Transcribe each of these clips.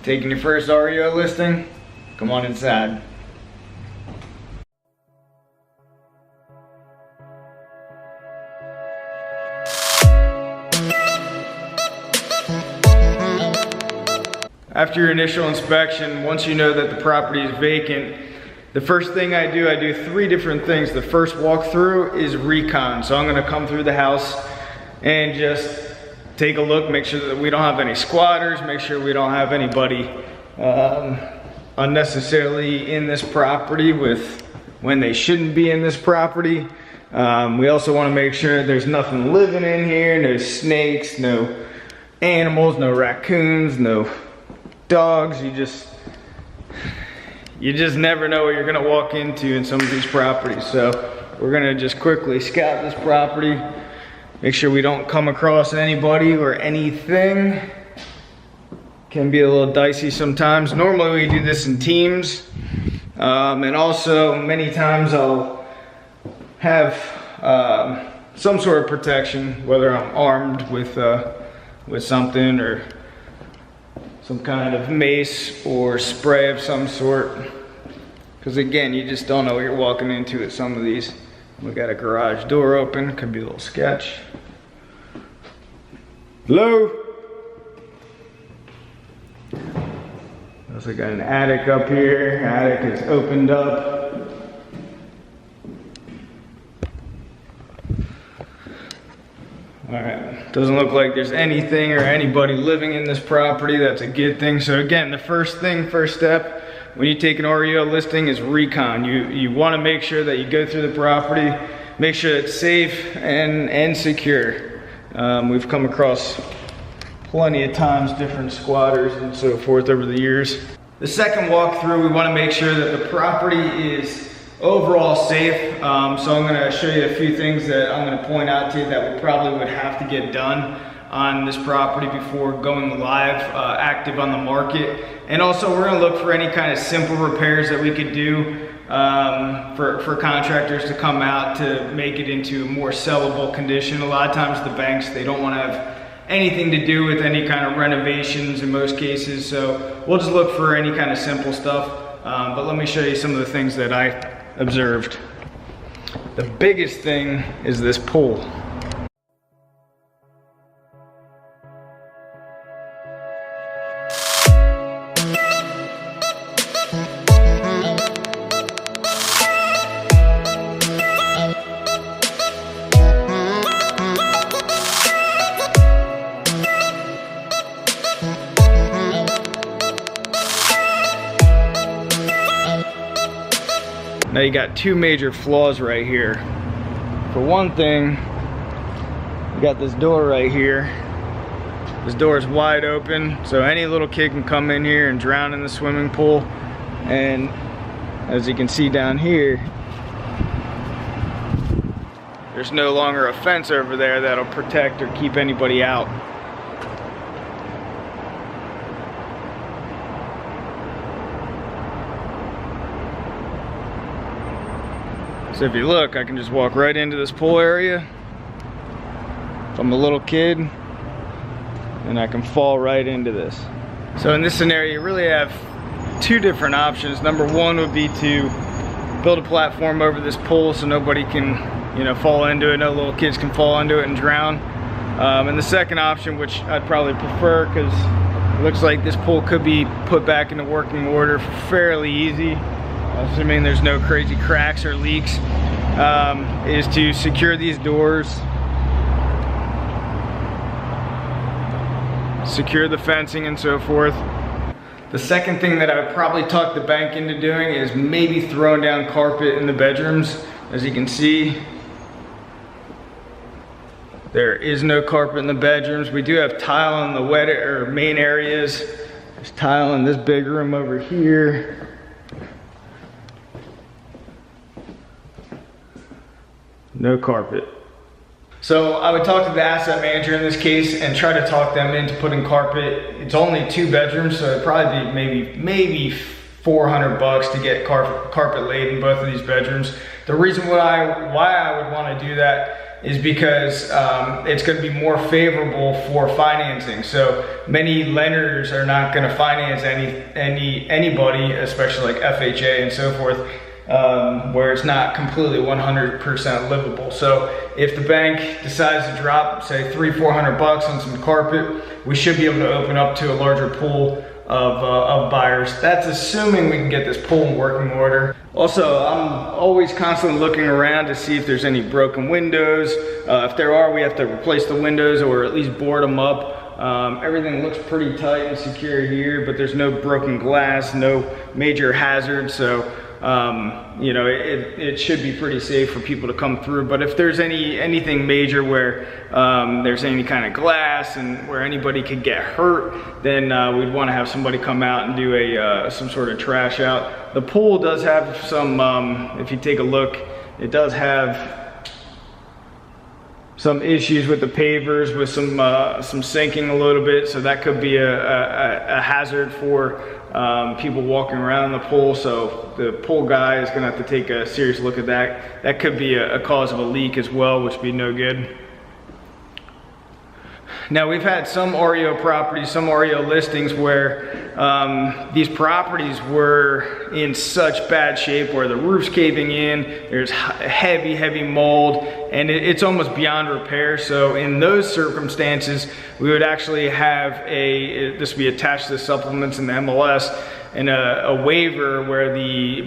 Taking your first REO listing? Come on inside. After your initial inspection, once you know that the property is vacant, the first thing I do 3 different things. The first walkthrough is recon. So I'm gonna come through the house and just take a look, make sure that we don't have any squatters, make sure we don't have anybody unnecessarily in this property when they shouldn't be in this property. We also wanna make sure there's nothing living in here, no snakes, no animals, no raccoons, no dogs. You just never know what you're gonna walk into in some of these properties. So we're gonna just quickly scout this property, make sure we don't come across anybody or anything. Can be a little dicey sometimes. Normally we do this in teams. And also many times I'll have some sort of protection, whether I'm armed with something or some kind of mace or spray of some sort. Because again, you just don't know what you're walking into at some of these. We got a garage door open, could be a little sketch. Hello? Also got an attic up here. Attic is opened up. Alright, doesn't look like there's anything or anybody living in this property. That's a good thing. So again, the first step when you take an REO listing is recon. You want to make sure that you go through the property, make sure it's safe and secure. We've come across plenty of times different squatters and so forth over the years. The second walkthrough, we want to make sure that the property is overall safe. So I'm going to show you a few things that I'm going to point out to you that we probably would have to get done on this property before going live, active on the market. And also we're going to look for any kind of simple repairs that we could do for contractors to come out to make it into a more sellable condition. A lot of times the banks, they don't want to have anything to do with any kind of renovations in most cases. So we'll just look for any kind of simple stuff. But let me show you some of the things that I observed. The biggest thing is this pool. Now you got 2 major flaws right here. For one thing, you got this door right here. This door is wide open, so any little kid can come in here and drown in the swimming pool. And as you can see down here, there's no longer a fence over there that'll protect or keep anybody out. So if you look, I can just walk right into this pool area. If I'm a little kid, and I can fall right into this. So in this scenario, you really have 2 different options. Number 1 would be to build a platform over this pool so nobody can, fall into it. No little kids can fall into it and drown. And the second option, which I'd probably prefer, because it looks like this pool could be put back into working order fairly easy, assuming there's no crazy cracks or leaks, is to secure these doors, secure the fencing and so forth. The second thing that I would probably talk the bank into doing is maybe throwing down carpet in the bedrooms. As you can see, there is no carpet in the bedrooms. We do have tile in the wet or main areas. There's tile in this big room over here. No carpet. So I would talk to the asset manager in this case and try to talk them into putting carpet. It's only 2 bedrooms, so it'd probably be maybe $400 to get carpet laid in both of these bedrooms. The reason why I would want to do that is because it's going to be more favorable for financing. So many lenders are not going to finance anybody, especially like FHA and so forth, where it's not completely 100% livable. So if the bank decides to drop, say, $300-400 on some carpet, we should be able to open up to a larger pool of buyers. That's assuming we can get this pool in working order. Also, I'm always constantly looking around to see if there's any broken windows. If there are, we have to replace the windows or at least board them up. Everything looks pretty tight and secure here, but there's no broken glass, no major hazards. So you know, it should be pretty safe for people to come through. But if there's anything major where there's any kind of glass and where anybody could get hurt, then we'd want to have somebody come out and do some sort of trash out. The pool does have some, if you take a look, it does have some issues with the pavers, with some sinking a little bit, so that could be a hazard for people walking around the pool. So the pool guy is gonna have to take a serious look at that. That could be a cause of a leak as well, which would be no good. Now, we've had some REO properties, some REO listings where these properties were in such bad shape where the roof's caving in, there's heavy mold, and it's almost beyond repair. So in those circumstances, we would actually have this would be attached to the supplements in the MLS, and a waiver where the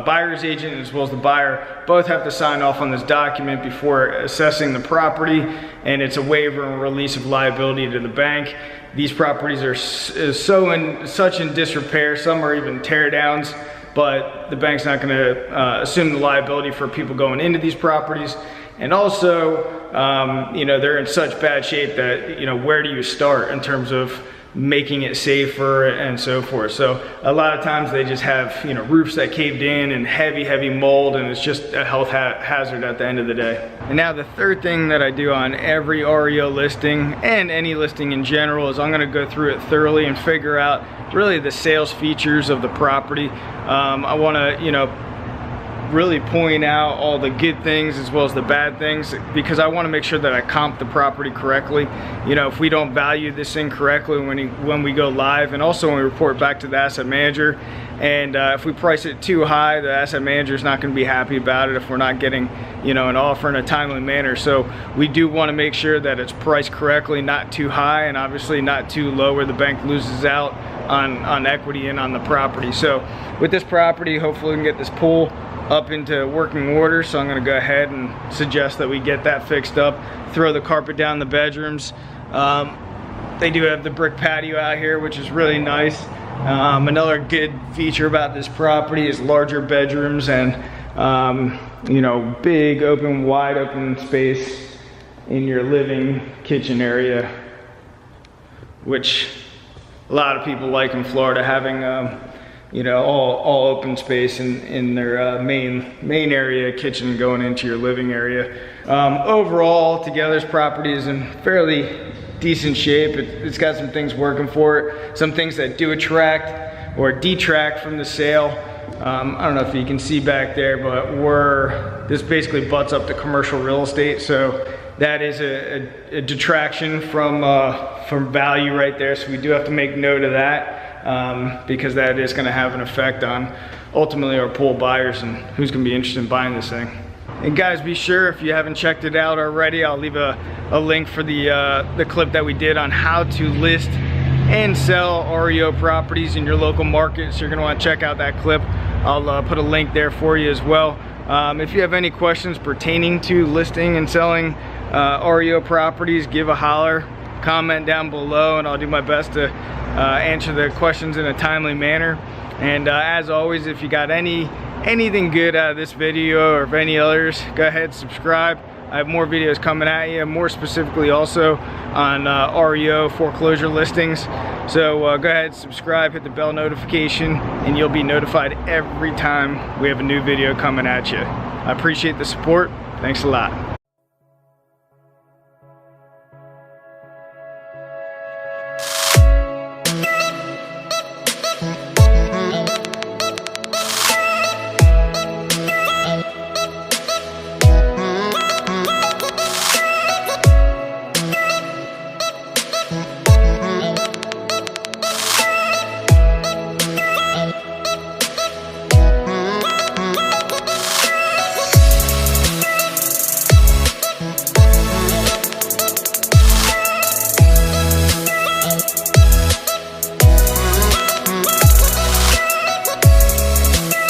buyer's agent as well as the buyer both have to sign off on this document before assessing the property, and it's a waiver and release of liability to the bank. These properties are such in disrepair, some are even tear downs, but the bank's not going to assume the liability for people going into these properties. And also, you know, they're in such bad shape that, you know, where do you start in terms of making it safer and so forth. So a lot of times they just have, you know, roofs that caved in and heavy mold, and it's just a health hazard at the end of the day. And now the third thing that I do on every REO listing and any listing in general is I'm going to go through it thoroughly and figure out really the sales features of the property. I want to, you know, really point out all the good things as well as the bad things, because I want to make sure that I comp the property correctly. You know, if we don't value this thing correctly when we go live, and also when we report back to the asset manager, and if we price it too high, the asset manager is not going to be happy about it if we're not getting, you know, an offer in a timely manner. So we do want to make sure that it's priced correctly, not too high and obviously not too low where the bank loses out on equity and on the property. So with this property, hopefully we can get this pool up into working order. So I'm going to go ahead and suggest that we get that fixed up, throw the carpet down the bedrooms. They do have the brick patio out here, which is really nice. Another good feature about this property is larger bedrooms and you know, big open, wide open space in your living kitchen area, which a lot of people like in Florida, having you know, all open space in their main area, kitchen going into your living area. Overall, together, this property is in fairly decent shape. It's got some things working for it, some things that do attract or detract from the sale. I don't know if you can see back there, but this basically butts up to commercial real estate, so that is a detraction from value right there. So we do have to make note of that. Because that is going to have an effect on ultimately our pool buyers and who's going to be interested in buying this thing. And guys, be sure, if you haven't checked it out already, I'll leave a link for the clip that we did on how to list and sell REO properties in your local market. So you're going to want to check out that clip. I'll put a link there for you as well. If you have any questions pertaining to listing and selling REO properties, give a holler, comment down below, and I'll do my best to answer the questions in a timely manner. And as always, if you got anything good out of this video or of any others, go ahead, subscribe. I have more videos coming at you, more specifically also on REO foreclosure listings. So go ahead, subscribe, hit the bell notification, and you'll be notified every time we have a new video coming at you. I appreciate the support. Thanks a lot.